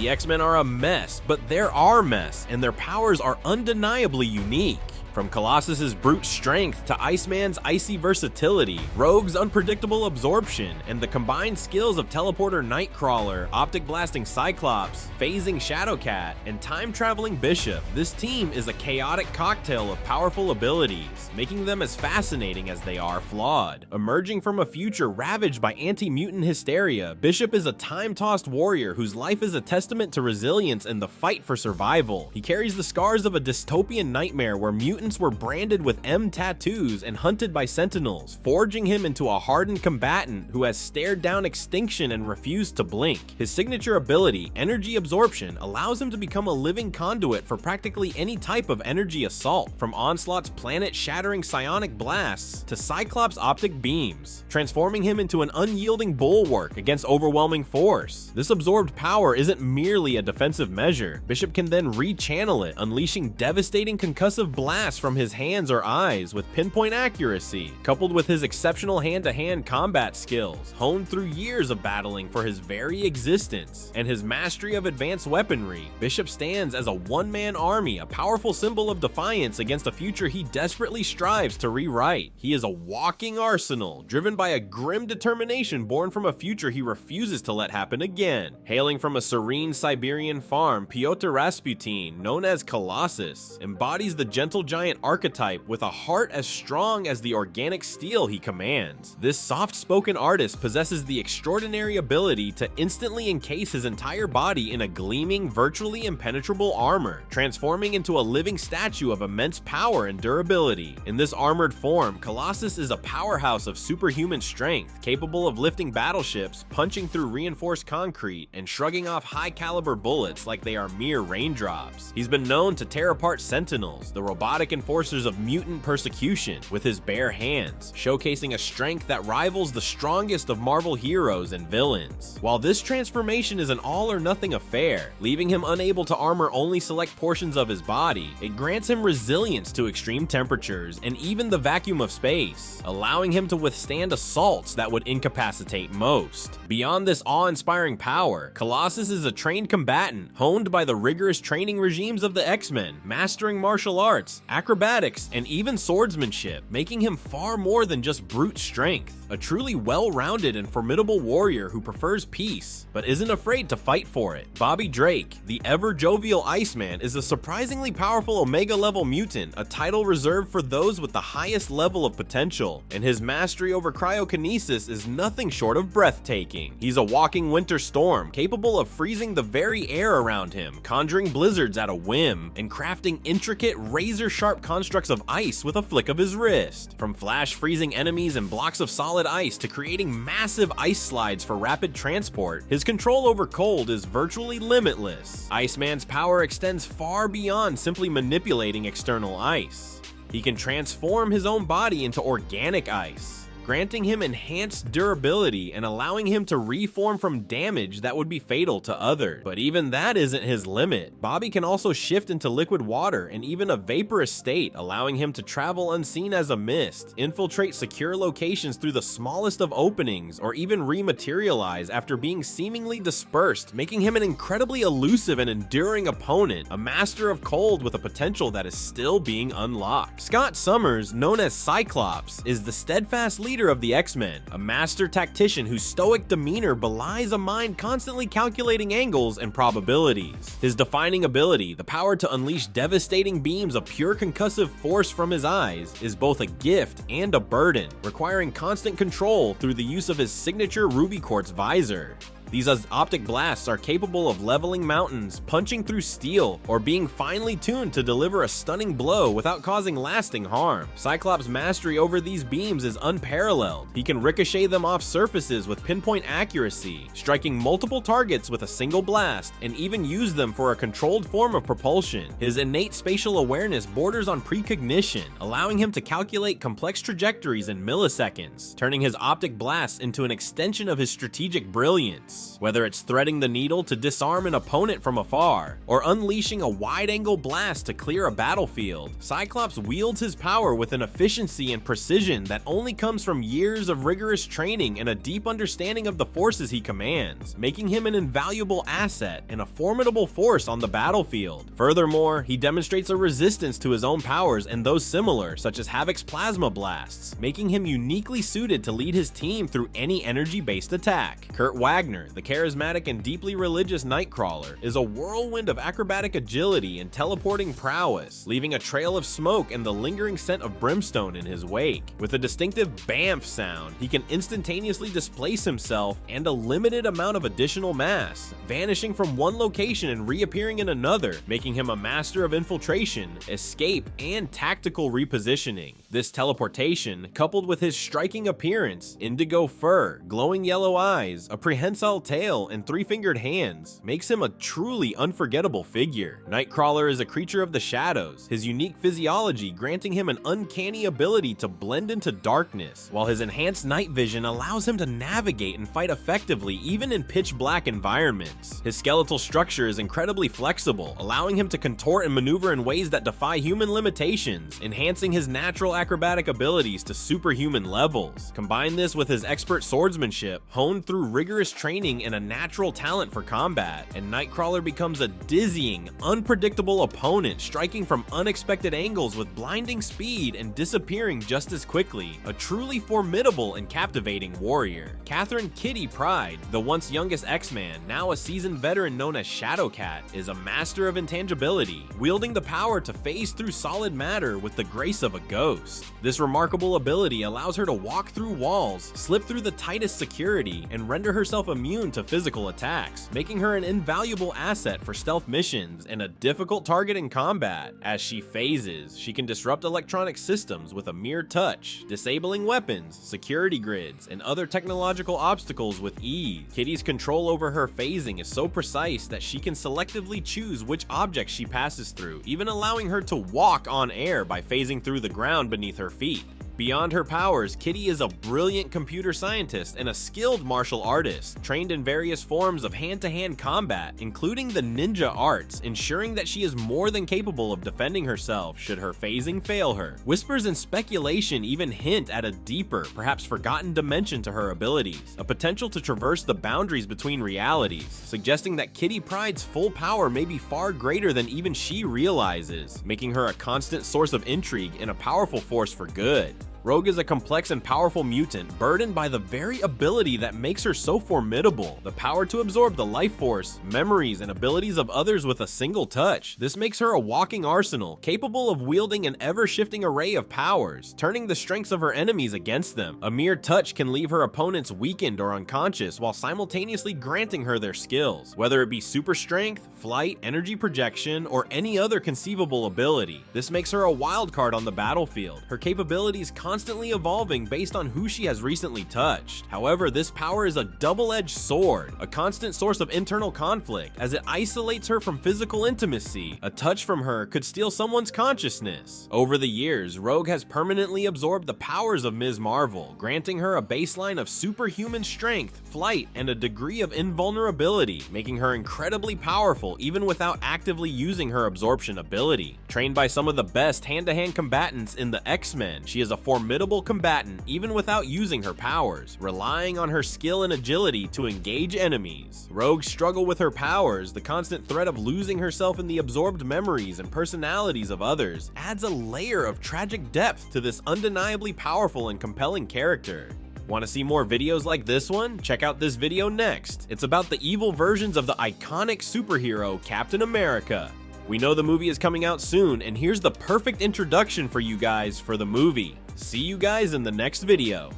The X-Men are a mess, but they're our mess, and their powers are undeniably unique. From Colossus's brute strength to Iceman's icy versatility, Rogue's unpredictable absorption, and the combined skills of teleporter Nightcrawler, optic blasting Cyclops, phasing Shadowcat, and time-traveling Bishop, this team is a chaotic cocktail of powerful abilities, making them as fascinating as they are flawed. Emerging from a future ravaged by anti-mutant hysteria, Bishop is a time-tossed warrior whose life is a testament to resilience and the fight for survival. He carries the scars of a dystopian nightmare where mutants were branded with M tattoos and hunted by sentinels, forging him into a hardened combatant who has stared down extinction and refused to blink. His signature ability, energy absorption, allows him to become a living conduit for practically any type of energy assault, from Onslaught's planet-shattering psionic blasts to Cyclops' optic beams, transforming him into an unyielding bulwark against overwhelming force. This absorbed power isn't merely a defensive measure. Bishop can then rechannel it, unleashing devastating concussive blasts from his hands or eyes with pinpoint accuracy. Coupled with his exceptional hand-to-hand combat skills, honed through years of battling for his very existence, and his mastery of advanced weaponry, Bishop stands as a one-man army, a powerful symbol of defiance against a future he desperately strives to rewrite. He is a walking arsenal, driven by a grim determination born from a future he refuses to let happen again. Hailing from a serene Siberian farm, Pyotr Rasputin, known as Colossus, embodies the gentle giant archetype with a heart as strong as the organic steel he commands. This soft-spoken artist possesses the extraordinary ability to instantly encase his entire body in a gleaming, virtually impenetrable armor, transforming into a living statue of immense power and durability. In this armored form, Colossus is a powerhouse of superhuman strength, capable of lifting battleships, punching through reinforced concrete, and shrugging off high-caliber bullets like they are mere raindrops. He's been known to tear apart sentinels, the robotic enforcers of mutant persecution, with his bare hands, showcasing a strength that rivals the strongest of Marvel heroes and villains. While this transformation is an all-or-nothing affair, leaving him unable to armor only select portions of his body, it grants him resilience to extreme temperatures and even the vacuum of space, allowing him to withstand assaults that would incapacitate most. Beyond this awe-inspiring power, Colossus is a trained combatant, honed by the rigorous training regimes of the X-Men, mastering martial arts, acrobatics, and even swordsmanship, making him far more than just brute strength. A truly well-rounded and formidable warrior who prefers peace, but isn't afraid to fight for it. Bobby Drake, the ever-jovial Iceman, is a surprisingly powerful Omega-level mutant, a title reserved for those with the highest level of potential, and his mastery over cryokinesis is nothing short of breathtaking. He's a walking winter storm, capable of freezing the very air around him, conjuring blizzards at a whim, and crafting intricate, razor-sharp constructs of ice with a flick of his wrist. From flash-freezing enemies and blocks of solid ice to creating massive ice slides for rapid transport, his control over cold is virtually limitless. Iceman's power extends far beyond simply manipulating external ice. He can transform his own body into organic ice, granting him enhanced durability and allowing him to reform from damage that would be fatal to others. But even that isn't his limit. Bobby can also shift into liquid water and even a vaporous state, allowing him to travel unseen as a mist, infiltrate secure locations through the smallest of openings, or even rematerialize after being seemingly dispersed, making him an incredibly elusive and enduring opponent, a master of cold with a potential that is still being unlocked. Scott Summers, known as Cyclops, is the steadfast leader of the X-Men, a master tactician whose stoic demeanor belies a mind constantly calculating angles and probabilities. His defining ability, the power to unleash devastating beams of pure concussive force from his eyes, is both a gift and a burden, requiring constant control through the use of his signature ruby quartz visor. These optic blasts are capable of leveling mountains, punching through steel, or being finely tuned to deliver a stunning blow without causing lasting harm. Cyclops' mastery over these beams is unparalleled. He can ricochet them off surfaces with pinpoint accuracy, striking multiple targets with a single blast, and even use them for a controlled form of propulsion. His innate spatial awareness borders on precognition, allowing him to calculate complex trajectories in milliseconds, turning his optic blasts into an extension of his strategic brilliance. purpose. Whether it's threading the needle to disarm an opponent from afar, or unleashing a wide-angle blast to clear a battlefield, Cyclops wields his power with an efficiency and precision that only comes from years of rigorous training and a deep understanding of the forces he commands, making him an invaluable asset and a formidable force on the battlefield. Furthermore, he demonstrates a resistance to his own powers and those similar, such as Havoc's plasma blasts, making him uniquely suited to lead his team through any energy-based attack. Kurt Wagner, the charismatic and deeply religious Nightcrawler, is a whirlwind of acrobatic agility and teleporting prowess, leaving a trail of smoke and the lingering scent of brimstone in his wake. With a distinctive BAMF sound, he can instantaneously displace himself and a limited amount of additional mass, vanishing from one location and reappearing in another, making him a master of infiltration, escape, and tactical repositioning. This teleportation, coupled with his striking appearance, indigo fur, glowing yellow eyes, a prehensile tail, and three-fingered hands, makes him a truly unforgettable figure. Nightcrawler is a creature of the shadows, his unique physiology granting him an uncanny ability to blend into darkness, while his enhanced night vision allows him to navigate and fight effectively even in pitch-black environments. His skeletal structure is incredibly flexible, allowing him to contort and maneuver in ways that defy human limitations, enhancing his natural acrobatic abilities to superhuman levels. Combine this with his expert swordsmanship, honed through rigorous training and a natural talent for combat, and Nightcrawler becomes a dizzying, unpredictable opponent, striking from unexpected angles with blinding speed and disappearing just as quickly. A truly formidable and captivating warrior. Catherine Kitty Pryde, the once youngest X-Man, now a seasoned veteran known as Shadowcat, is a master of intangibility, wielding the power to phase through solid matter with the grace of a ghost. This remarkable ability allows her to walk through walls, slip through the tightest security, and render herself immune to physical attacks, making her an invaluable asset for stealth missions and a difficult target in combat. As she phases, she can disrupt electronic systems with a mere touch, disabling weapons, security grids, and other technological obstacles with ease. Kitty's control over her phasing is so precise that she can selectively choose which objects she passes through, even allowing her to walk on air by phasing through the ground beneath her feet. Beyond her powers, Kitty is a brilliant computer scientist and a skilled martial artist, trained in various forms of hand-to-hand combat, including the ninja arts, ensuring that she is more than capable of defending herself should her phasing fail her. Whispers and speculation even hint at a deeper, perhaps forgotten dimension to her abilities, a potential to traverse the boundaries between realities, suggesting that Kitty Pryde's full power may be far greater than even she realizes, making her a constant source of intrigue and a powerful force for good. Rogue is a complex and powerful mutant, burdened by the very ability that makes her so formidable, the power to absorb the life force, memories, and abilities of others with a single touch. This makes her a walking arsenal, capable of wielding an ever-shifting array of powers, turning the strengths of her enemies against them. A mere touch can leave her opponents weakened or unconscious, while simultaneously granting her their skills, whether it be super strength, flight, energy projection, or any other conceivable ability. This makes her a wild card on the battlefield, her capabilities constantly evolving based on who she has recently touched. However, this power is a double-edged sword, a constant source of internal conflict, as it isolates her from physical intimacy. A touch from her could steal someone's consciousness. Over the years, Rogue has permanently absorbed the powers of Ms. Marvel, granting her a baseline of superhuman strength, flight, and a degree of invulnerability, making her incredibly powerful even without actively using her absorption ability. Trained by some of the best hand-to-hand combatants in the X-Men, she is a formidable combatant even without using her powers, relying on her skill and agility to engage enemies. Rogue's struggle with her powers, the constant threat of losing herself in the absorbed memories and personalities of others, adds a layer of tragic depth to this undeniably powerful and compelling character. Want to see more videos like this one? Check out this video next. It's about the evil versions of the iconic superhero Captain America. We know the movie is coming out soon, and here's the perfect introduction for you guys for the movie. See you guys in the next video.